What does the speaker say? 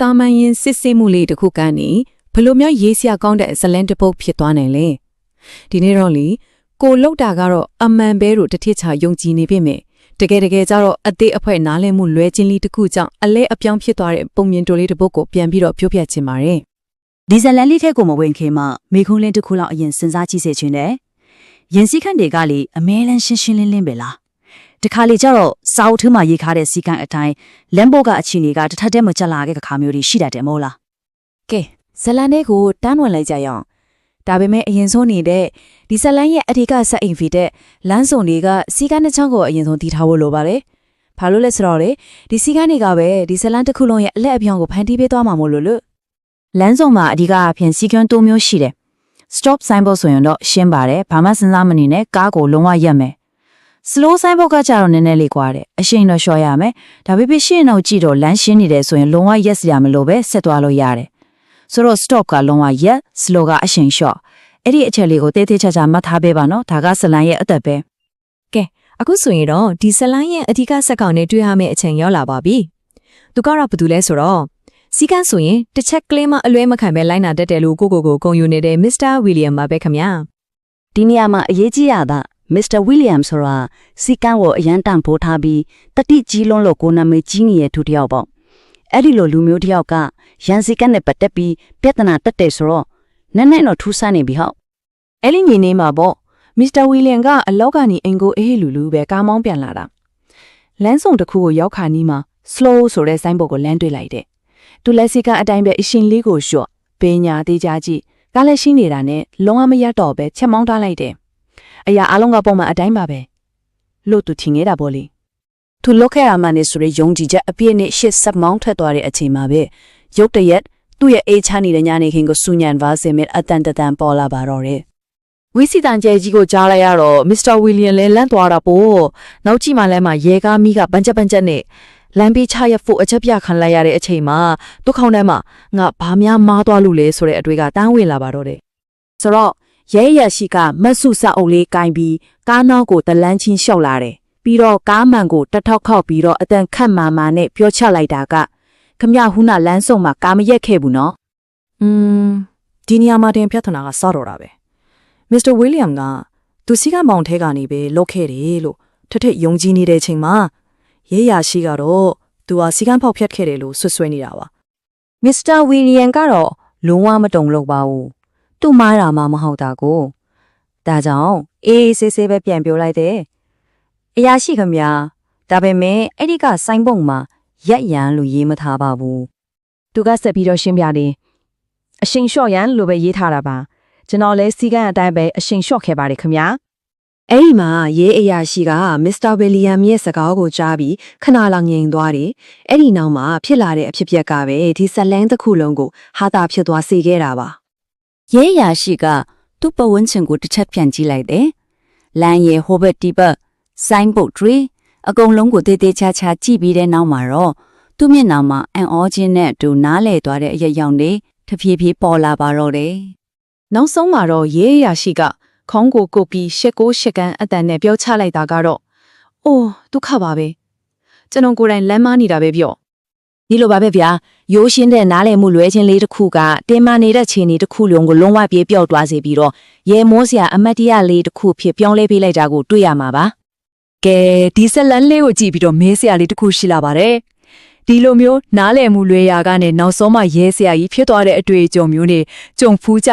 တာမန်ရင်စစ်စစ်မှုလေးတစ်ခုကနေဘလို့မျိုးရေးစရာကောင်းတဲ့ဇလန်တစ်ပုတ်ဖြစ်သွားနိုင်လေဒီနေ့တော့လေကိုလောက်တာကတော့အမှန်ပဲလို့တစ်ထစ်ချယုံကြည်နေပြီမဲ့တကယ်ကြတော့အသေးအဖွဲနားလည်မှုလွဲချင်းလေးတစ်ခုကြောင့်အလဲအပြောင်းဖြစ်သွားတဲ့ပုံမြင်တိုလေးတစ်ပုတ်ကိုပြန်ပြီးတော့ပြောပြချင်ပါတယ်ဒီဇလန်လေးထဲကိုမဝင်ခင်မှာမိခုံးလင်းတစ်ခုလောက်အရင်စဉ်းစားကြည့်စေချင်တယ်ရင်စည်းခန့်တွေကလေအမဲလန်းရှင်းရှင်းလင်းလင်းပဲလားတခါလေကျတော့စာအုပ်ထဲမှာရေးထားတဲ့စီကံအတိုင်းလမ်ဘောကအချီနေကတစ်ထပ်တည်းမကြက်လာတဲ့ခါမျိုးတွေရှိတတ်တယ်မဟုတ်လားကဲဇလန်လေးကိုတန်းဝင်လိုက်ကြရအောင်ဒါပေမဲ့အရင်ဆုံးနေတဲ့ဒီဇလန်ရဲ့အထက်ကဆက်အိမ်ဖီတဲ့လမ်းစုံတွေကစီကန်းတစ်ချောင်းကိုအရင်ဆုံးတည်ထားဖို့လိုပါတယ်ဘာလို့လဲဆိုတော့လေဒီစီကန်းတွေကပဲဒီဇလန်တစ်ခုလုံးရဲ့အလက်အပြောင်းကိုဖန်တီးပေးသွားမှာမို့လို့လမ်းစုံမှာအဓိကအဖြစ်စီကန်းတိုးမျိုးရှိတယ် stop signboard ဆိုရင်တော့ရှင်းပါတယ်ဘာမှစဉ်းစားမနေနဲ့ကားကိုလုံးဝရပ်မယ် slow signboard ကကြတော့နည်းနည်းလေးကွာတယ်အရှိန်တော့လျှော့ရမယ်ဒါပေမဲ့ရှင်းတော့ကြည့်တော့လမ်းရှင်းနေတယ်ဆိုရင်လုံးဝရက်စရာမလိုပဲဆက်သွားလို့ရတယ်ဆိုတော့ stop ကလုံးဝရက် slow ကအရှိန်လျှော့အဲ့ဒီအချက်လေးကိုတေးသေးချာချာမှတ်ထားပေးပါနော်ဒါကဇလန်ရဲ့အသက်ပဲကဲအခုဆိုရင်တော့ဒီဇလန်ရဲ့အဓိကဆက်ကောင်နဲ့တွေ့ရမယ့်အချိန်ရောက်လာပါပြီသူကတော့ဘာတူလဲဆိုတော့စီကန်းဆိုရင်တစ်ချက်ကလေးမှအလွဲမခံပဲလိုက်နာတတ်တယ်လို့ကိုဂုံယူနေတဲ့မစ္စတာဝီလီယမ်ပါပဲခင်ဗျာဒီနေရာမှာအရေးကြီးရတာမစ္စတာဝီလီယမ်ဆိုတာစီကန်းကိုအရန်တန်ဖိုးထားပြီးတတိကြီးလုံးလို့ကိုနာမည်ကြီးနေတဲ့သူတစ်ယောက်ပေါ့အဲ့ဒီလိုလူမျိုးတစ်ယောက်ကရန်စီကန်းနဲ့ပတ်သက်ပြီးပြဿနာတက်တယ်ဆိုတော့နည်းနည်းတော့ထူးဆန်းနေပြီဟုတ်အဲ့ဒီညီနေမှာပေါ့မစ္စတာဝီလီယမ်ကအလောက်ကနေအင်ကိုအေးလူပဲကားမောင်းပြန်လာတာလမ်းစုံတစ်ခုကိုရောက်ခါနီးမှာ slow ဆိုတဲ့ဆိုင်းဘုတ်ကိုလမ်းတွေ့လိုက်တယ်သူလက်စီကအတိုင်းပဲအရှင်လေးကိုလျှော့ပညာသေးကြကြည့်ကားလက်ရှိနေတာနဲ့လုံးဝမရတော့ပဲချက်မောင်းထားလိုက်တယ်အရာအလုံးကပုံမှန်အတိုင်းပါပဲလို့သူထင်ခဲ့တာပေါ့လေသူလုတ်ခဲ့ရမှနဲ့ဆိုရယုံကြည်ချက်အပြည့်နဲ့ရှစ်ဆက်မောင်းထွက်သွားတဲ့အချိန်မှာပဲရုတ်တရက်သူ့ရဲ့အေးချမ်းနေတဲ့ညနေခင်းကိုစူညံပါစေမဲ့အတန်တန်ပေါ်လာပါတော့တယ်ဝီစီတန်ကျဲကြီးကိုကြားလိုက်ရတော့မစ္စတာဝီလီယမ်လည်းလန့်သွားတာပေါ့နောက်ကြည့်မှလည်းမှရဲကားမိကပန်းချက်နဲ့လမ်းပေးချရဖို့အချက်ပြခံလိုက်ရတဲ့အချိန်မှာသူ့ခေါင်းထဲမှာငါဘာများမားသွားလို့လဲဆိုတဲ့အတွေ့ကတန်းဝင်လာပါတော့တယ်ဆိုတော့ရဲရရှိကမတ်စုစအုပ်လေးကင်ပြီးကားနောက်ကိုတလန်းချင်းလျှောက်လာတယ်ပြီးတော့ကားမှန်ကိုတထောက်ခောက်ပြီးတော့အတန်ခတ်မာမာနဲ့ပြောချလိုက်တာကခမရဟူနာလမ်းစုံမှာကာမရက်ခဲ့ဘူးနော်ဒီနေရာမှာတင်ပြဿနာကစောတော့တာပဲမစ္စတာဝီလီယမ်ကသူစီကမောင်ထဲကနေပဲလုတ်ခဲ့တယ်လို့ထထယုံကြည်နေတဲ့အချိန်မှာရဲရရှိကတော့သူဟာစီကန်းဖောက်ဖြတ်ခဲ့တယ်လို့ဆွဆွဲနေတာပါမစ္စတာဝီလီယမ်ကတော့လုံးဝမတုံလို့ပါဘူးသူ့မားတာမှမဟုတ်တာကိုဒါကြောင့်အေးဆေးဆေးပဲပြန်ပြောလိုက်တယ်အရာရှိခမညာဒါပေမဲ့အဲ့ဒီကဆိုင်းပုံမှာရက်ရန်လို့ရေးမထားပါဘူးသူကဆက်ပြီးတော့ရှင်းပြတယ်အရှင်လျှော့ရန်လို့ပဲရေးထားတာပါကျွန်တော်လဲစီကန်းအတိုင်းပဲအရှင်လျှော့ခဲ့ပါတယ်ခမညာအဲ့ဒီမှာရဲအရာရှိကမစ္စတာဝီလီယမ်ရဲ့စကားကိုကြားပြီးခဏလောက်ငြိမ်သွားတယ်။အဲ့ဒီနောက်မှာဖြစ်လာတဲ့အဖြစ်အပျက်ကပဲဒီဇလန်တစ်ခုလုံးကိုဟာတာဖြစ်သွားစေခဲ့တာပါ။ရဲအရာရှိကသူ့ပဝန်းကျင်ကိုတစ်ချက်ပြန်ကြည့်လိုက်တယ်။လမ်းရဲ့ဟိုဘက်ဒီဘက်ဆိုင်းဘုတ်တွေအကုန်လုံးကိုတေးသေးချာချာကြည့်ပြီးတဲ့နောက်မှာတော့သူ့မျက်နှာမှာအန်အောချင်းနဲ့တူနားလဲသွားတဲ့အရက်ရောင်တွေတဖြည်းဖြည်းပေါ်လာပါတော့တယ်။နောက်ဆုံးမှာတော့ရဲအရာရှိကခေါင်းကိုကုတ်ပြီးရှက်ကန်အတန်နဲ့ပြောချလိုက်တာကတော့အိုးဒုက္ခပါပဲကျွန်တော်ကိုယ်တိုင်လမ်းမနေတာပဲပြောဒီလိုပါပဲဗျာရိုးရှင်းတဲ့နားလည်မှုလွဲချင်းလေးတစ်ခုကတင်မာနေတဲ့ခြေနေတစ်ခုလုံးကိုလုံးဝပြေးပြောက်သွားစေပြီးတော့ရဲမိုးစရာအမတ်တရလေးတစ်ခုဖြစ်ပြောင်းလဲပေးလိုက်တာကိုတွေ့ရမှာပါကဲဒီဆက်လန်းလေးကိုကြည့်ပြီးတော့မဲစရာလေးတစ်ခုရှိလာပါတယ်ဒီလိုမျိုးနားလည်မှုလွဲရာကနေနောက်ဆုံးမှရဲစရာကြီးဖြစ်သွားတဲ့အတွေ့အကြုံမျိုးနဲ့ကြုံဖူးကြ